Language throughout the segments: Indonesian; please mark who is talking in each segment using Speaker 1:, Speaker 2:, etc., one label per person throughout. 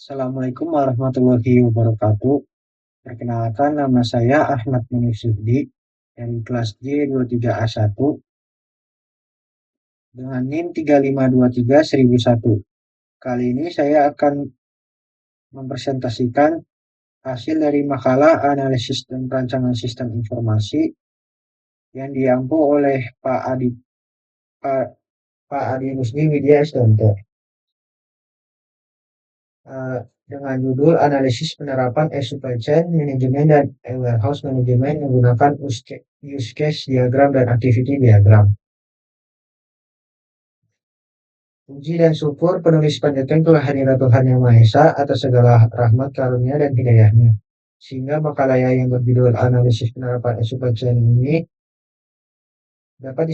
Speaker 1: Assalamualaikum warahmatullahi wabarakatuh. Perkenalkan nama saya Ahmad Munif Sugdi dari kelas J23A1 dengan NIM 3523-1001. Kali ini saya akan mempresentasikan hasil dari makalah analisis dan perancangan sistem informasi yang diampu oleh Pak Adi Rusdi Widya Stanto. Dengan judul analisis penerapan supply chain management dan warehouse management menggunakan use case diagram dan activity diagram. Puji dan syukur penulis panjatkan telah hadirat Tuhan Yang Maha Esa atas segala rahmat karunia dan hidayahnya. Sehingga makalah yang berjudul analisis penerapan supply chain ini dapat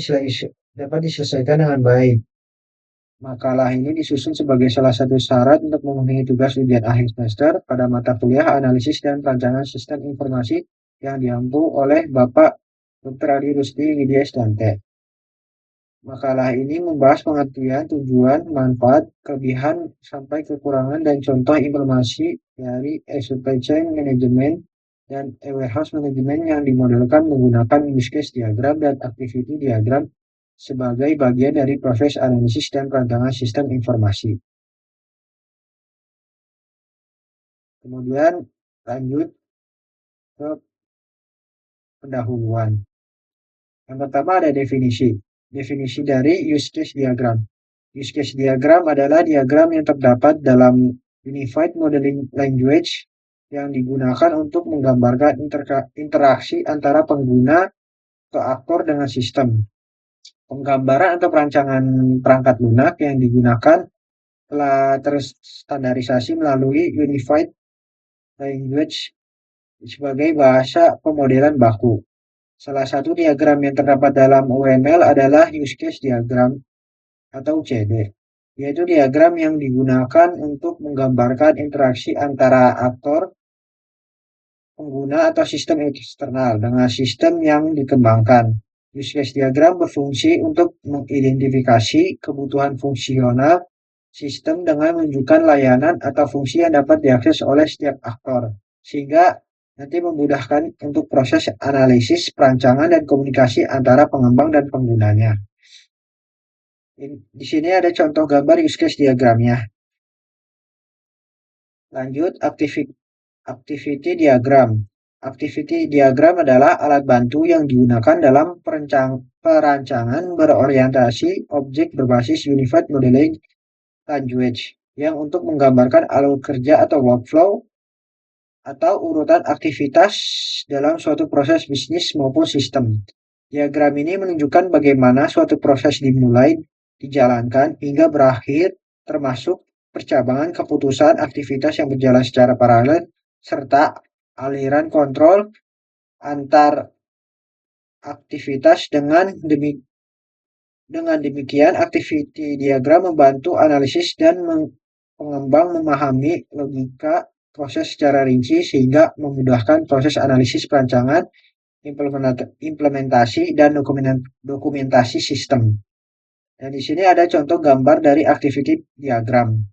Speaker 1: diselesaikan dengan baik. Makalah ini disusun sebagai salah satu syarat untuk memenuhi tugas ujian akhir semester pada mata kuliah analisis dan perancangan sistem informasi yang diampu oleh Bapak Dr. Adi Rusdi Widya Stante. Makalah ini membahas pengertian, tujuan, manfaat, kelebihan, sampai kekurangan dan contoh implementasi dari supply chain management dan warehouse management yang dimodelkan menggunakan use case diagram dan activity diagram sebagai bagian dari proses analisis dan perancangan sistem informasi. Kemudian lanjut ke pendahuluan. Yang pertama ada definisi. Definisi dari use case diagram. Use case diagram adalah diagram yang terdapat dalam Unified Modeling Language yang digunakan untuk menggambarkan interaksi antara pengguna ke aktor dengan sistem. Penggambaran atau perancangan perangkat lunak yang digunakan telah terstandarisasi melalui Unified Language sebagai bahasa pemodelan baku. Salah satu diagram yang terdapat dalam UML adalah use case diagram atau UCD, yaitu diagram yang digunakan untuk menggambarkan interaksi antara aktor, pengguna atau sistem eksternal dengan sistem yang dikembangkan. Use case diagram berfungsi untuk mengidentifikasi kebutuhan fungsional sistem dengan menunjukkan layanan atau fungsi yang dapat diakses oleh setiap aktor, sehingga nanti memudahkan untuk proses analisis, perancangan, dan komunikasi antara pengembang dan penggunanya. Di sini ada contoh gambar use case diagramnya. Lanjut, activity diagram. Activity diagram adalah alat bantu yang digunakan dalam perancangan berorientasi objek berbasis Unified Modeling Language yang untuk menggambarkan alur kerja atau workflow atau urutan aktivitas dalam suatu proses bisnis maupun sistem. Diagram ini menunjukkan bagaimana suatu proses dimulai, dijalankan, hingga berakhir, termasuk percabangan keputusan aktivitas yang berjalan secara paralel, serta aliran kontrol antar aktivitas. Dengan demikian, activity diagram membantu analisis dan pengembang memahami logika proses secara rinci sehingga memudahkan proses analisis perancangan, implementasi, dan dokumentasi sistem. Dan di sini ada contoh gambar dari activity diagram.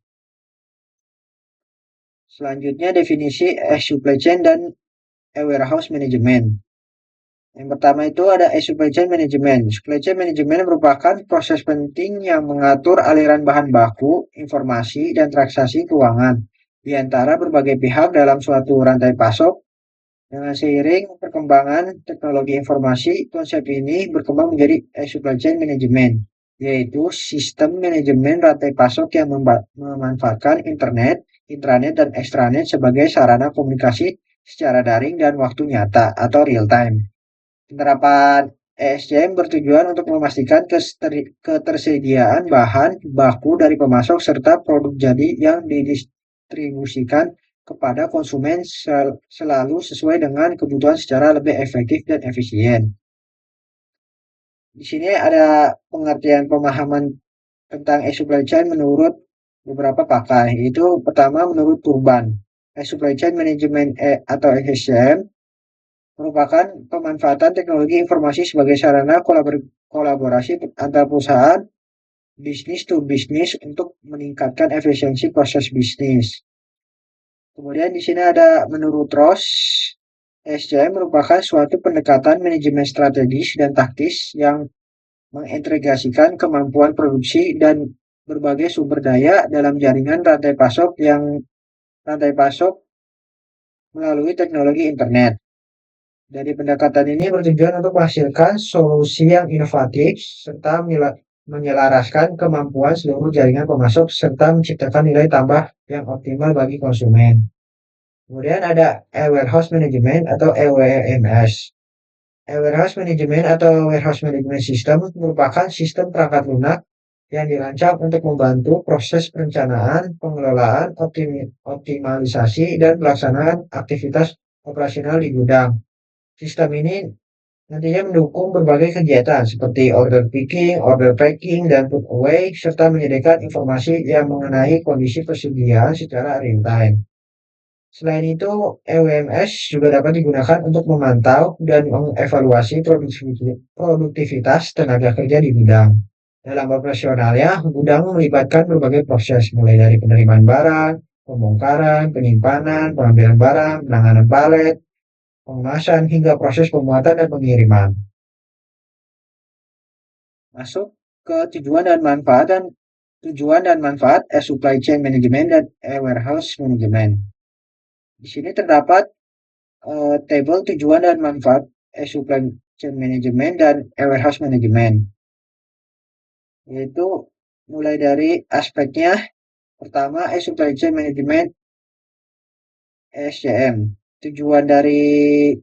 Speaker 1: Selanjutnya definisi supply chain dan warehouse management. Yang pertama itu ada supply chain management. Supply chain management merupakan proses penting yang mengatur aliran bahan baku, informasi, dan transaksi keuangan di antara berbagai pihak dalam suatu rantai pasok. Dengan seiring perkembangan teknologi informasi, konsep ini berkembang menjadi supply chain management, yaitu sistem manajemen rantai pasok yang memanfaatkan internet, intranet, dan extranet sebagai sarana komunikasi secara daring dan waktu nyata atau real time. Penerapan ESCM bertujuan untuk memastikan ketersediaan bahan baku dari pemasok serta produk jadi yang didistribusikan kepada konsumen selalu sesuai dengan kebutuhan secara lebih efektif dan efisien. Di sini ada pengertian pemahaman tentang supply chain menurut beberapa pakar, yaitu pertama menurut Turban. Supply chain management atau SCM merupakan pemanfaatan teknologi informasi sebagai sarana kolaborasi antar perusahaan bisnis to bisnis untuk meningkatkan efisiensi proses bisnis. Kemudian di sini ada menurut Ross, SCM merupakan suatu pendekatan manajemen strategis dan taktis yang mengintegrasikan kemampuan produksi dan berbagai sumber daya dalam jaringan rantai pasok melalui teknologi internet. Dari pendekatan ini bertujuan untuk menghasilkan solusi yang inovatif serta menyelaraskan kemampuan seluruh jaringan pemasok serta menciptakan nilai tambah yang optimal bagi konsumen. Kemudian ada e-warehouse management atau EWMS. E-warehouse management atau warehouse management system merupakan sistem perangkat lunak yang dirancang untuk membantu proses perencanaan, pengelolaan, optimalisasi, dan pelaksanaan aktivitas operasional di gudang. Sistem ini nantinya mendukung berbagai kegiatan seperti order picking, order packing, dan put away, serta menyediakan informasi yang mengenai kondisi persediaan secara real time. Selain itu, EWMS juga dapat digunakan untuk memantau dan mengevaluasi produktivitas tenaga kerja di gudang. Dalam operasionalnya, gudang melibatkan berbagai proses, mulai dari penerimaan barang, pembongkaran, penyimpanan, pengambilan barang, penanganan palet, pengemasan, hingga proses pemuatan dan pengiriman. Masuk ke tujuan dan manfaat supply chain management dan warehouse management. Di sini terdapat table tujuan dan manfaat supply chain management dan warehouse management. Yaitu mulai dari aspeknya pertama supply chain management SCM. Tujuan dari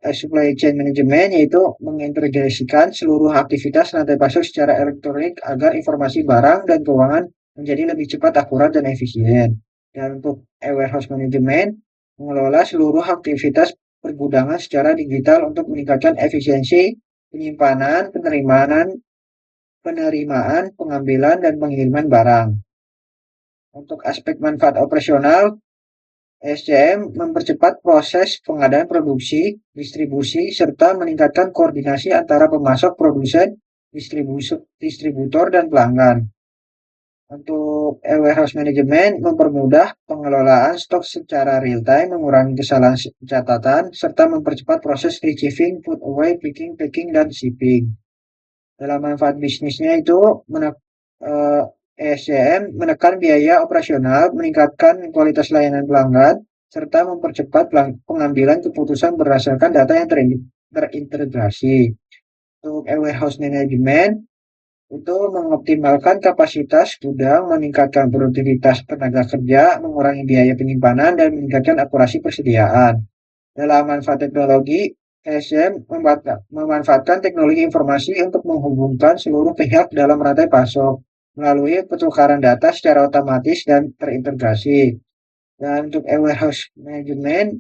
Speaker 1: supply chain management yaitu mengintegrasikan seluruh aktivitas rantai pasok secara elektronik agar informasi barang dan keuangan menjadi lebih cepat, akurat, dan efisien. Dan untuk warehouse management, mengelola seluruh aktivitas pergudangan secara digital untuk meningkatkan efisiensi penyimpanan, penerimaan, pengambilan, dan pengiriman barang. Untuk aspek manfaat operasional, SCM mempercepat proses pengadaan produksi, distribusi, serta meningkatkan koordinasi antara pemasok, produsen, distributor, dan pelanggan. Untuk warehouse management mempermudah pengelolaan stok secara real time, mengurangi kesalahan catatan, serta mempercepat proses receiving, put away, picking, packing, dan shipping. Dalam manfaat bisnisnya itu SCM menekan biaya operasional, meningkatkan kualitas layanan pelanggan, serta mempercepat pengambilan keputusan berdasarkan data yang terintegrasi. Untuk warehouse management itu mengoptimalkan kapasitas gudang, meningkatkan produktivitas tenaga kerja, mengurangi biaya penyimpanan, dan meningkatkan akurasi persediaan. Dalam manfaat teknologi, SCM memanfaatkan teknologi informasi untuk menghubungkan seluruh pihak dalam rantai pasok melalui pertukaran data secara otomatis dan terintegrasi. Dan untuk warehouse management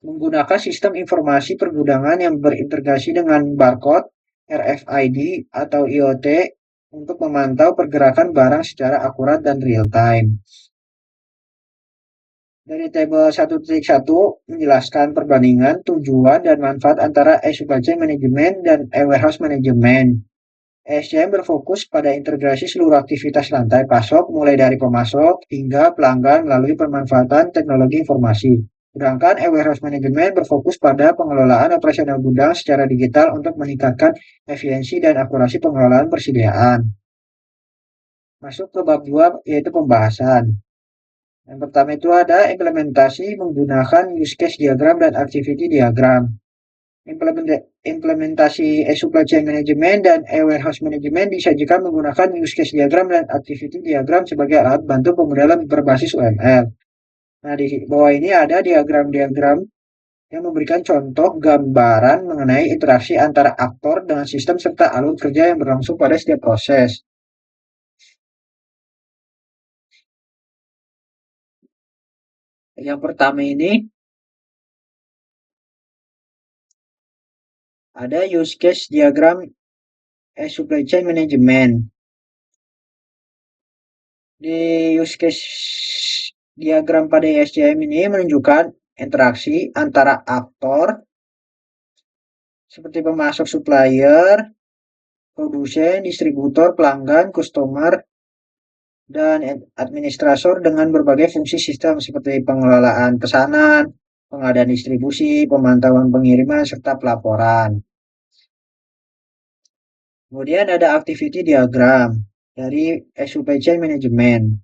Speaker 1: menggunakan sistem informasi pergudangan yang berintegrasi dengan barcode, RFID, atau IoT untuk memantau pergerakan barang secara akurat dan real time. Dari tabel 1.1 menjelaskan perbandingan tujuan dan manfaat antara supply chain management dan warehouse management. SCM berfokus pada integrasi seluruh aktivitas rantai pasok mulai dari pemasok hingga pelanggan melalui pemanfaatan teknologi informasi. Sedangkan warehouse management berfokus pada pengelolaan operasional gudang secara digital untuk meningkatkan efisiensi dan akurasi pengelolaan persediaan. Masuk ke bab 2 yaitu pembahasan. Yang pertama itu ada implementasi menggunakan use case diagram dan activity diagram. Implementasi supply chain management dan warehouse management disajikan menggunakan use case diagram dan activity diagram sebagai alat bantu pemodelan berbasis UML. Nah, di bawah ini ada diagram-diagram yang memberikan contoh gambaran mengenai interaksi antara aktor dengan sistem serta alur kerja yang berlangsung pada setiap proses. Yang pertama ini ada use case diagram supply chain management. Di use case diagram pada SCM ini menunjukkan interaksi antara aktor seperti pemasok, supplier, produsen, distributor, pelanggan, customer, dan administrator dengan berbagai fungsi sistem seperti pengelolaan pesanan, pengadaan distribusi, pemantauan pengiriman, serta pelaporan. Kemudian ada activity diagram dari supply chain management.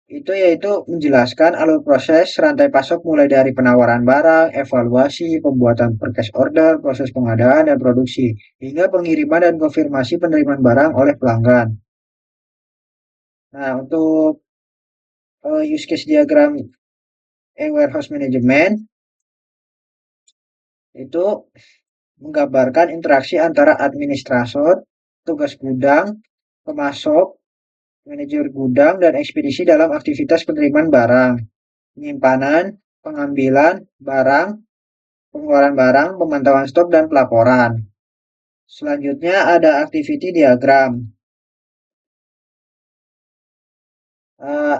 Speaker 1: Itu yaitu menjelaskan alur proses rantai pasok mulai dari penawaran barang, evaluasi, pembuatan purchase order, proses pengadaan dan produksi, hingga pengiriman dan konfirmasi penerimaan barang oleh pelanggan. Nah, untuk use case diagram warehouse management itu menggambarkan interaksi antara administrator, tugas gudang, pemasok, manajer gudang, dan ekspedisi dalam aktivitas penerimaan barang, penyimpanan, pengambilan barang, pengeluaran barang, pemantauan stok, dan pelaporan. Selanjutnya ada activity diagram.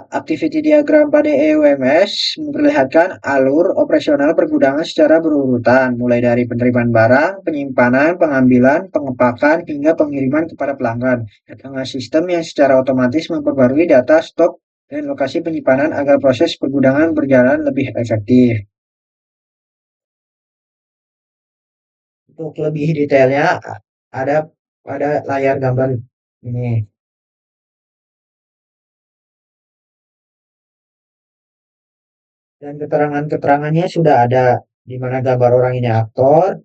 Speaker 1: Activity diagram pada EUMS memperlihatkan alur operasional pergudangan secara berurutan, mulai dari penerimaan barang, penyimpanan, pengambilan, pengepakan, hingga pengiriman kepada pelanggan, dengan sistem yang secara otomatis memperbarui data stok dan lokasi penyimpanan agar proses pergudangan berjalan lebih efektif. Untuk lebih detailnya ada pada layar gambar ini. Dan keterangan-keterangannya sudah ada, di mana gambar orang ini aktor,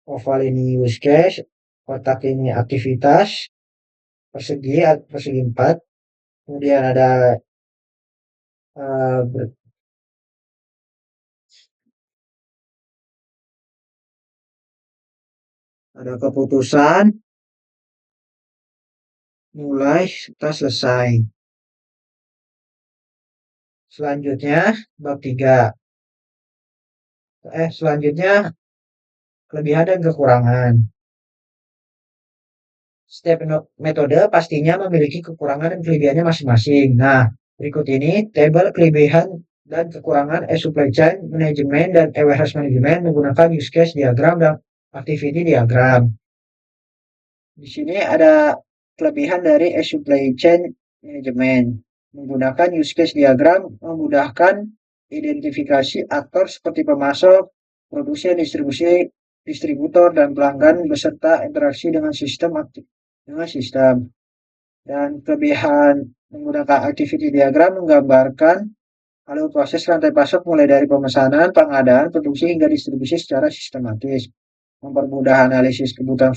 Speaker 1: oval ini use case, kotak ini aktivitas, persegi persegi 4, kemudian uh, ada keputusan, mulai, serta selesai. Selanjutnya, bab 3. Selanjutnya, kelebihan dan kekurangan. Setiap metode pastinya memiliki kekurangan dan kelebihannya masing-masing. Nah, berikut ini tabel kelebihan dan kekurangan supply chain management dan warehouse management menggunakan use case diagram dan activity diagram. Di sini ada kelebihan dari supply chain management. Menggunakan use case diagram memudahkan identifikasi aktor seperti pemasok, produsen, distributor, dan pelanggan beserta interaksi dengan sistem. Dan kelebihan menggunakan activity diagram menggambarkan alur proses rantai pasok mulai dari pemesanan, pengadaan, produksi, hingga distribusi secara sistematis. Mempermudah analisis kebutuhan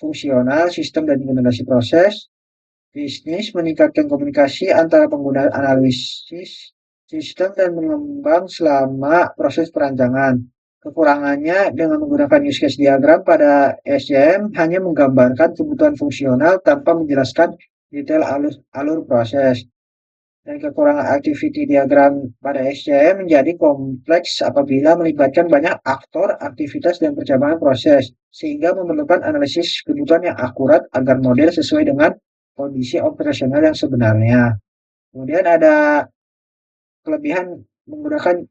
Speaker 1: fungsional, sistem, dan implementasi proses. Bisnis meningkatkan komunikasi antara pengguna analisis sistem dan mengembang selama proses perancangan. Kekurangannya dengan menggunakan use case diagram pada SCM hanya menggambarkan kebutuhan fungsional tanpa menjelaskan detail alur proses. Dan kekurangan activity diagram pada SCM menjadi kompleks apabila melibatkan banyak aktor, aktivitas, dan percambangan proses, sehingga memerlukan analisis kebutuhan yang akurat agar model sesuai dengan kondisi operasional yang sebenarnya. Kemudian ada kelebihan menggunakan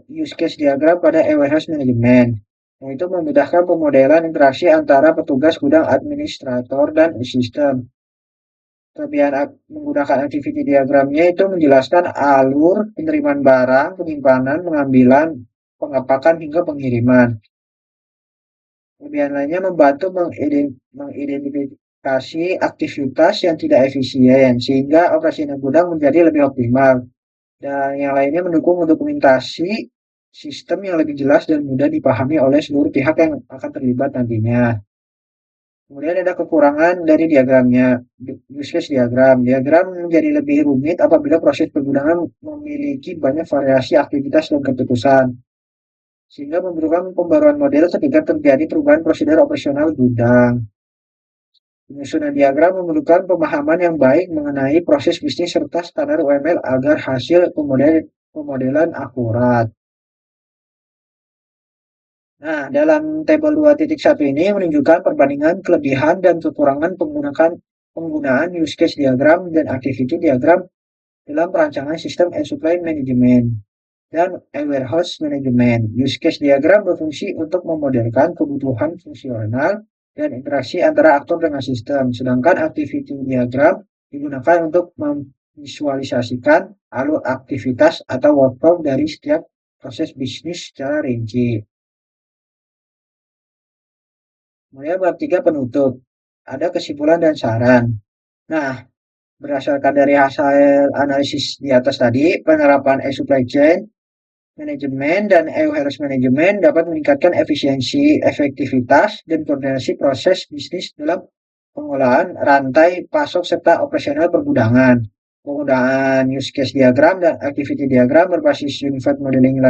Speaker 1: use case diagram pada warehouse management, yaitu memudahkan pemodelan interaksi antara petugas gudang, administrator, dan sistem. Kelebihan menggunakan activity diagramnya itu menjelaskan alur penerimaan barang, penyimpanan, pengambilan, pengepakan, hingga pengiriman. Kelebihan lainnya membantu mengidentifikasi aktivitas yang tidak efisien sehingga operasi gudang menjadi lebih optimal. Dan yang lainnya mendukung dokumentasi sistem yang lebih jelas dan mudah dipahami oleh seluruh pihak yang akan terlibat nantinya. Kemudian ada kekurangan dari diagramnya, use case diagram. Diagram menjadi lebih rumit apabila proses pergudangan memiliki banyak variasi aktivitas dan keputusan, sehingga memerlukan pembaruan model ketika terjadi perubahan prosedur operasional gudang. Penyusunan diagram memerlukan pemahaman yang baik mengenai proses bisnis serta standar UML agar hasil pemodelan akurat. Nah, dalam tabel 2.1 ini menunjukkan perbandingan kelebihan dan kekurangan penggunaan use case diagram dan activity diagram dalam perancangan sistem supply management dan warehouse management. Use case diagram berfungsi untuk memodelkan kebutuhan fungsional dan interaksi antara aktor dengan sistem, sedangkan activity diagram digunakan untuk memvisualisasikan alur aktivitas atau workflow dari setiap proses bisnis secara rinci. Kemudian bab 3 penutup. Ada kesimpulan dan saran. Nah, berdasarkan dari hasil analisis di atas tadi, penerapan e-supply chain manajemen dan e-warehouse manajemen dapat meningkatkan efisiensi, efektivitas, dan koordinasi proses bisnis dalam pengolahan rantai pasok serta operasional pergudangan. Penggunaan use case diagram dan activity diagram berbasis Unified Modeling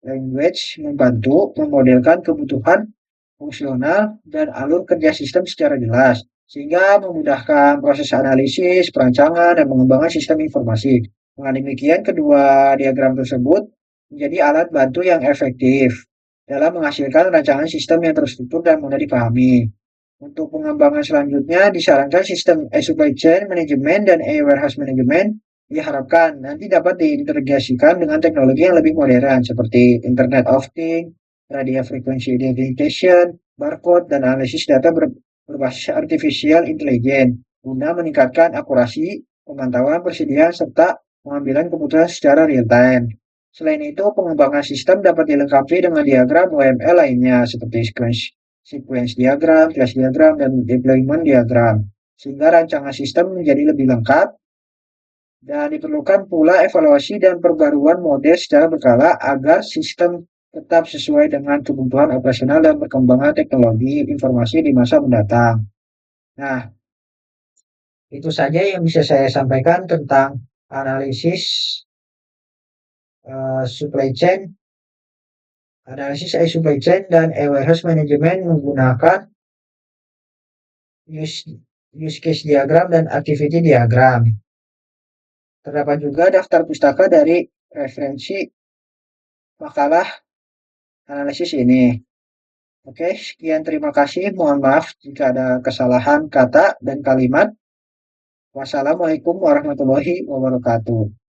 Speaker 1: Language membantu memodelkan kebutuhan fungsional dan alur kerja sistem secara jelas, sehingga memudahkan proses analisis, perancangan, dan pengembangan sistem informasi. Dengan demikian, kedua diagram tersebut menjadi alat bantu yang efektif dalam menghasilkan rancangan sistem yang terstruktur dan mudah dipahami. Untuk pengembangan selanjutnya, disarankan sistem e-supply chain management dan e-warehouse management diharapkan nanti dapat diintegrasikan dengan teknologi yang lebih modern seperti Internet of Things, radio frequency identification, barcode, dan analisis data berbasis artificial intelligence guna meningkatkan akurasi, pemantauan persediaan, serta pengambilan keputusan secara real time. Selain itu, pengembangan sistem dapat dilengkapi dengan diagram UML lainnya seperti sequence diagram, class diagram, dan deployment diagram, sehingga rancangan sistem menjadi lebih lengkap dan diperlukan pula evaluasi dan perbaruan model secara berkala agar sistem tetap sesuai dengan kebutuhan operasional dan perkembangan teknologi informasi di masa mendatang. Nah, itu saja yang bisa saya sampaikan tentang analisis supply chain, analisis supply chain dan e-warehouse management menggunakan use case diagram dan activity diagram. Terdapat juga daftar pustaka dari referensi makalah analisis ini. Oke, sekian terima kasih. Mohon maaf jika ada kesalahan kata dan kalimat. Wassalamualaikum warahmatullahi wabarakatuh.